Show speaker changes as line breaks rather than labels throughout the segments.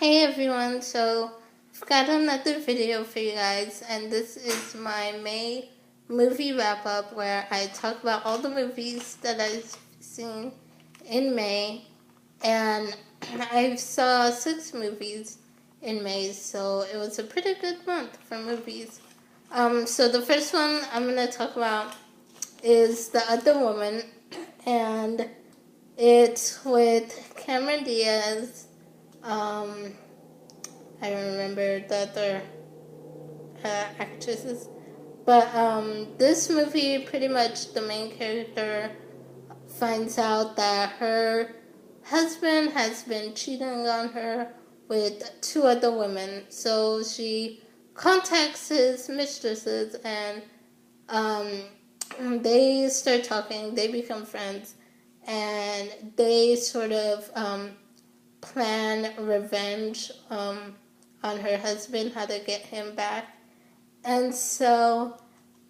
Hey everyone, so I've got another video for you guys, and this is my May movie wrap up where I talk about all the movies that I've seen in May, and I saw 6 movies in May, so it was a pretty good month for movies. So the first one I'm gonna talk about is The Other Woman, and it's with Cameron Diaz. Um, I don't remember the other actresses. But this movie, pretty much the main character finds out that her husband has been cheating on her with 2 other women. So she contacts his mistresses and they start talking, they become friends, and they sort of plan revenge on her husband, how to get him back. And so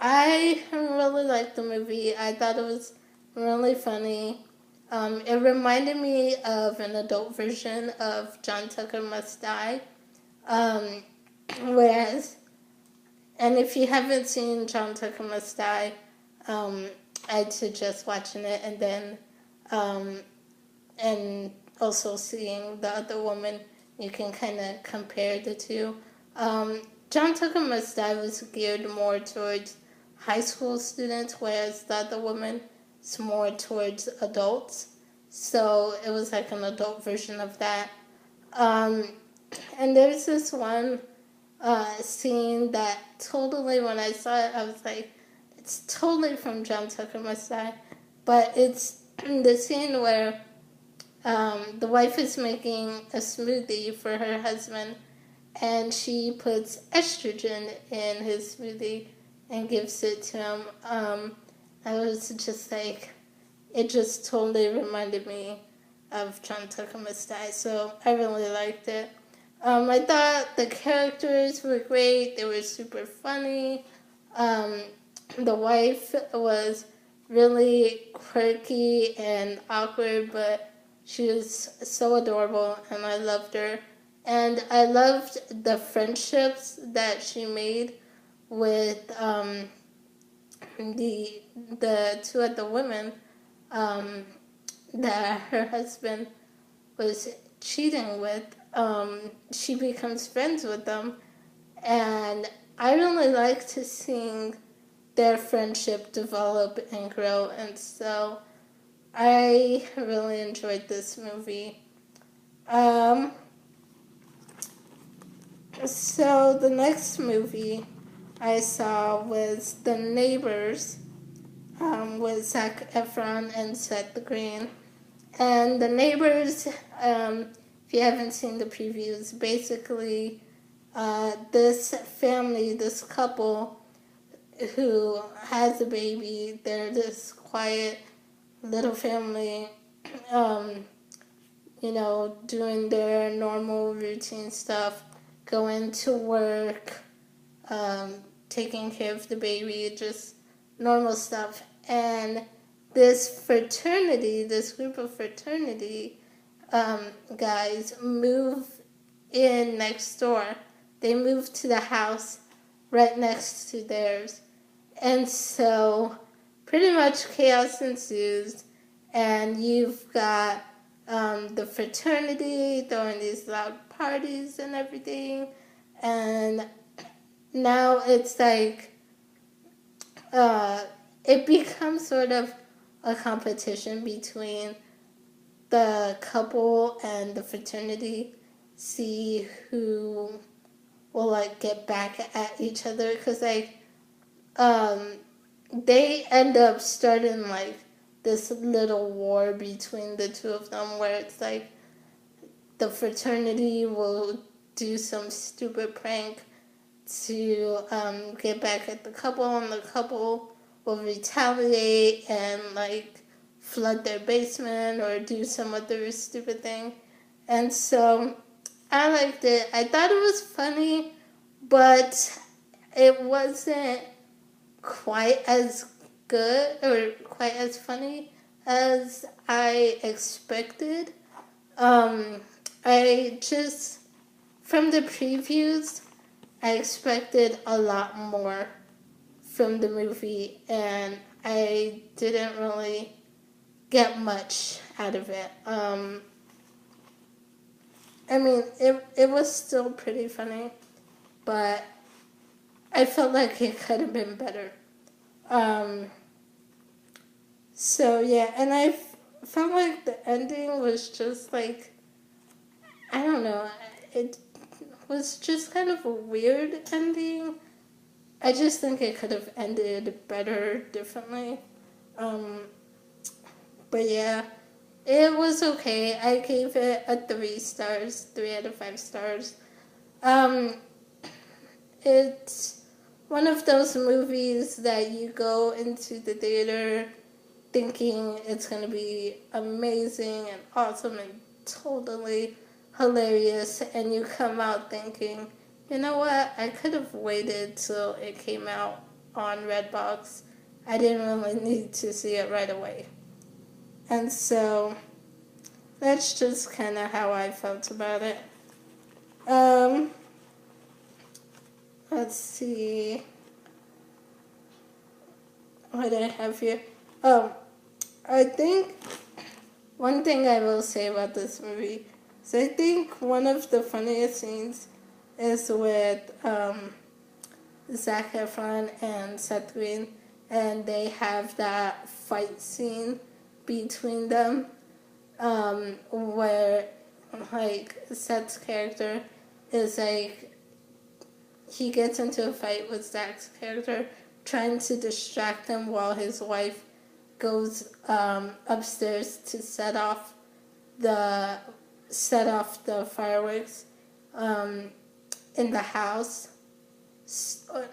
I really liked the movie. I thought it was really funny. It reminded me of an adult version of John Tucker Must Die. Um, whereas, and if you haven't seen John Tucker Must Die, um, I'd suggest watching it and then um, and also seeing The Other Woman, you can kind of compare the two. John Tucker Must Die was geared more towards high school students, whereas The Other Woman is more towards adults. So it was like an adult version of that. Um, and there's this one scene that totally, when I saw it, I was like, it's totally from John Tucker Must Die. But it's the scene where the wife is making a smoothie for her husband, and she puts estrogen in his smoothie and gives it to him. I was just like, it just totally reminded me of John Tucker Must Die, so I really liked it. I thought the characters were great. They were super funny. Um, the wife was really quirky and awkward, but she was so adorable, and I loved her. And I loved the friendships that she made with the 2 other women um, that her husband was cheating with. She becomes friends with them, and I really liked seeing their friendship develop and grow, and so I really enjoyed this movie. Um, so the next movie I saw was The Neighbors with Zac Efron and Seth Green. And The Neighbors, if you haven't seen the previews, basically this family, this couple who has a baby, they're this quiet little family, um, doing their normal routine stuff, going to work, um, taking care of the baby, just normal stuff. And this fraternity, this group of fraternity guys move in next door. They move to the house right next to theirs. And so pretty much chaos ensues, and you've got the fraternity throwing these loud parties and everything. And now it's like it becomes sort of a competition between the couple and the fraternity, see who will like get back at each other, because like they end up starting like this little war between the two of them, where it's like the fraternity will do some stupid prank to get back at the couple, and the couple will retaliate and like flood their basement or do some other stupid thing. And so I liked it. I thought it was funny, but it wasn't quite as good or quite as funny as I expected. I just from the previews, I expected a lot more from the movie, and I didn't really get much out of it. I mean, it was still pretty funny, but I felt like it could have been better. So yeah, and I felt like the ending was just like, I don't know, it was just kind of a weird ending. I just think it could have ended better, differently. Um, but yeah, it was okay. I gave it a 3 stars, 3 out of 5 stars. Um, it's one of those movies that you go into the theater thinking it's going to be amazing and awesome and totally hilarious, and you come out thinking, you know what, I could have waited till it came out on Redbox. I didn't really need to see it right away. And so that's just kind of how I felt about it. Um, let's see what I have here. Oh, I think one thing I will say about this movie is I think one of the funniest scenes is with Zac Efron and Seth Green, and they have that fight scene between them, where like Seth's character is like, he gets into a fight with Zach's character, trying to distract him while his wife goes upstairs to set off the fireworks in the house,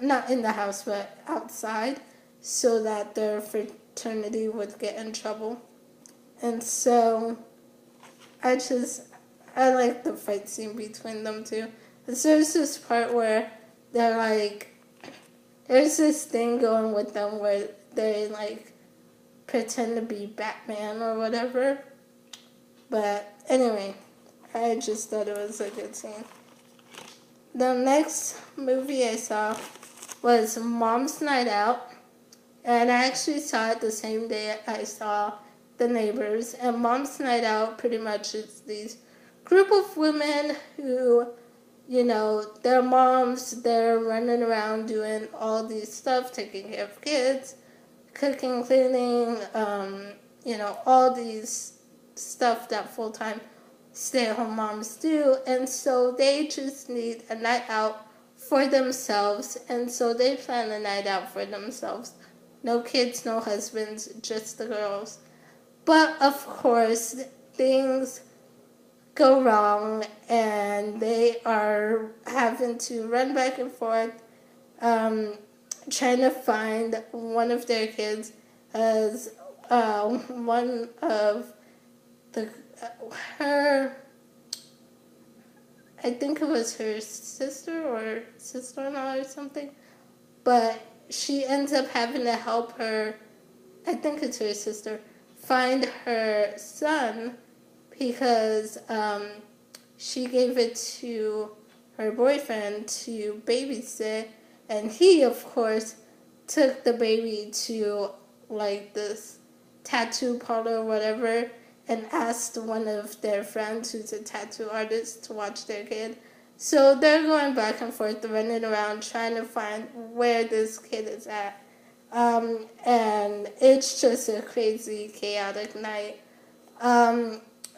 not in the house but outside, so that their fraternity would get in trouble. And so I like the fight scene between them two. But there's this part where they're like, there's this thing going with them where they like pretend to be Batman or whatever. But anyway, I just thought it was a good scene. The next movie I saw was Mom's Night Out, and I actually saw it the same day I saw The Neighbors. And Mom's Night Out pretty much is these group of women who, you know, they're moms, they're running around doing all these stuff, taking care of kids, cooking, cleaning, you know, all these stuff that full-time stay-at-home moms do. And so they just need a night out for themselves, and so they plan a night out for themselves. No kids, no husbands, just the girls. But of course, things go wrong, and they are having to run back and forth, trying to find one of their kids as one of her, I think it was her sister or sister-in-law or something, but she ends up having to help her, I think it's her sister, find her son, because she gave it to her boyfriend to babysit, and he, of course, took the baby to like this tattoo parlor or whatever, and asked one of their friends who's a tattoo artist to watch their kid. So they're going back and forth, running around, trying to find where this kid is at. And it's just a crazy, chaotic night.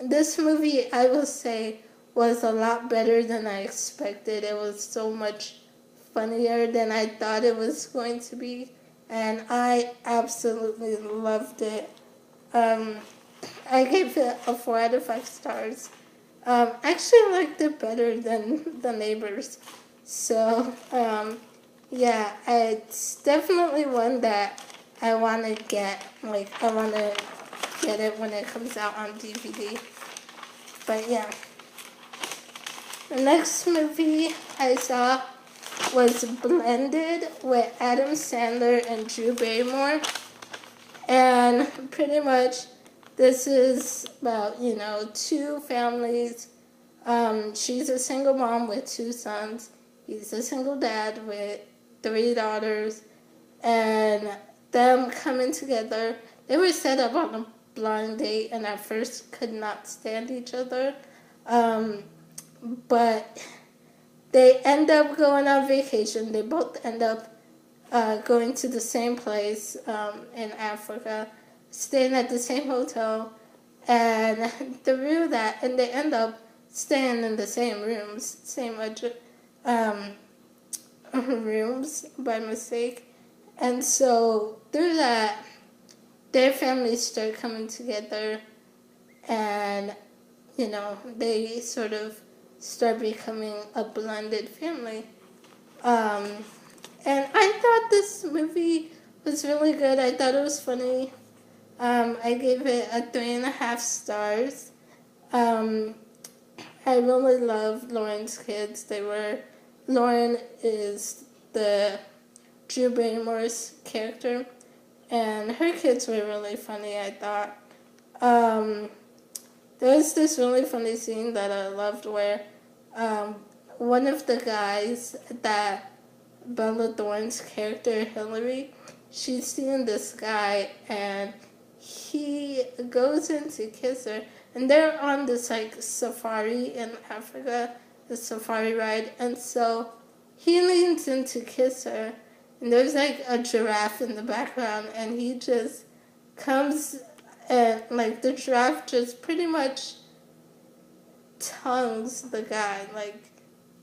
This movie, I will say, was a lot better than I expected. It was so much funnier than I thought it was going to be, and I absolutely loved it. I gave it a 4 out of 5 stars. I actually liked it better than The Neighbors. So, yeah, it's definitely one that I want to get. Like, I want to get it when it comes out on DVD. But yeah. The next movie I saw was Blended with Adam Sandler and Drew Barrymore. And pretty much this is about, you know, two families She's a single mom with 2 sons. He's a single dad with 3 daughters. And them coming together, they were set up on a blind date and at first could not stand each other. But they end up going on vacation. They both end up going to the same place in Africa, staying at the same hotel, and through that, and they end up staying in the same rooms by mistake. And so through that, their families start coming together, and they sort of start becoming a blended family. And I thought this movie was really good. I thought it was funny. I gave it a 3.5 stars. I really love Lauren's kids. Lauren is the Drew Barrymore's character, and her kids were really funny, I thought. There was this really funny scene that I loved where one of the guys that Bella Thorne's character, Hillary, she's seeing this guy, and he goes in to kiss her, and they're on this safari in Africa, the safari ride, and so he leans in to kiss her, and there's a giraffe in the background, and he just comes and the giraffe just pretty much tongues the guy,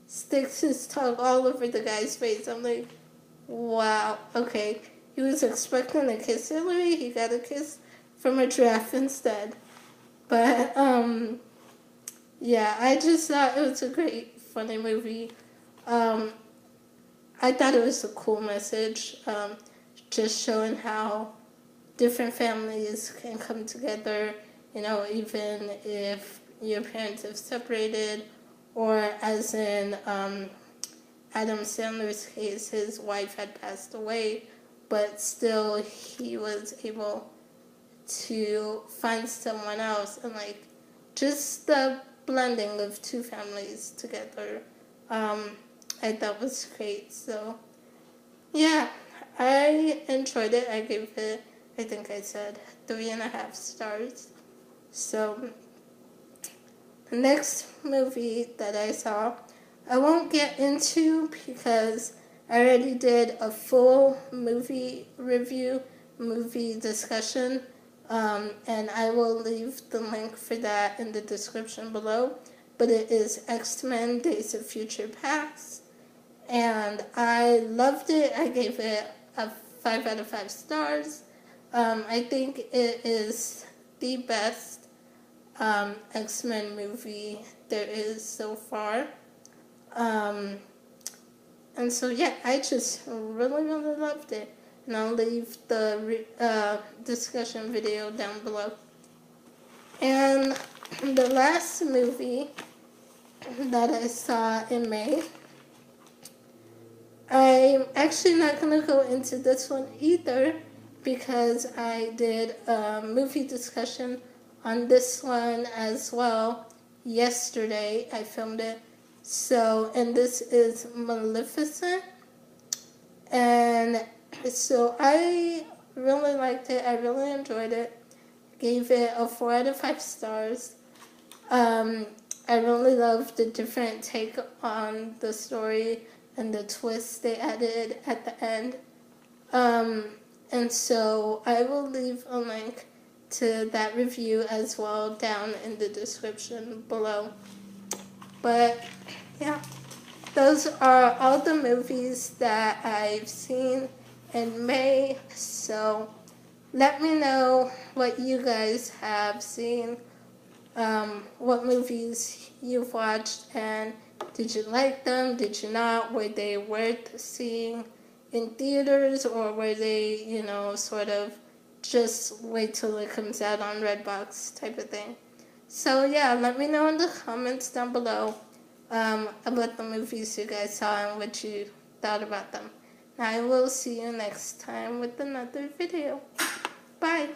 sticks his tongue all over the guy's face. I'm like, wow, okay. He was expecting a kiss, Hillary. He got a kiss from a giraffe instead. But, yeah, I just thought it was a great, funny movie. I thought it was a cool message, just showing how different families can come together, even if your parents have separated, or as in Adam Sandler's case, his wife had passed away, but still he was able to find someone else, and just the blending of two families together, I thought was great. So yeah, I enjoyed it. I gave it, I think I said 3.5 stars. So the next movie that I saw, I won't get into because I already did a full movie review, movie discussion, and I will leave the link for that in the description below. But it is X-Men Days of Future Past, and I loved it. I gave it a 5 out of 5 stars. I think it is the best X-Men movie there is so far. And so yeah, I just really, really loved it. And I'll leave the discussion video down below. And the last movie that I saw in May, I'm actually not going to go into this one either because I did a movie discussion on this one as well yesterday. I filmed it. So, and this is Maleficent. And so I really liked it. I really enjoyed it. Gave it a 4 out of 5 stars. I really loved the different take on the story and the twist they added at the end. And so I will leave a link to that review as well down in the description below. But yeah, those are all the movies that I've seen in May. So let me know what you guys have seen, what movies you've watched, and did you like them? Did you not? Were they worth seeing in theaters, or were they, sort of just wait till it comes out on Redbox type of thing? So yeah, let me know in the comments down below about the movies you guys saw and what you thought about them. I will see you next time with another video. Bye.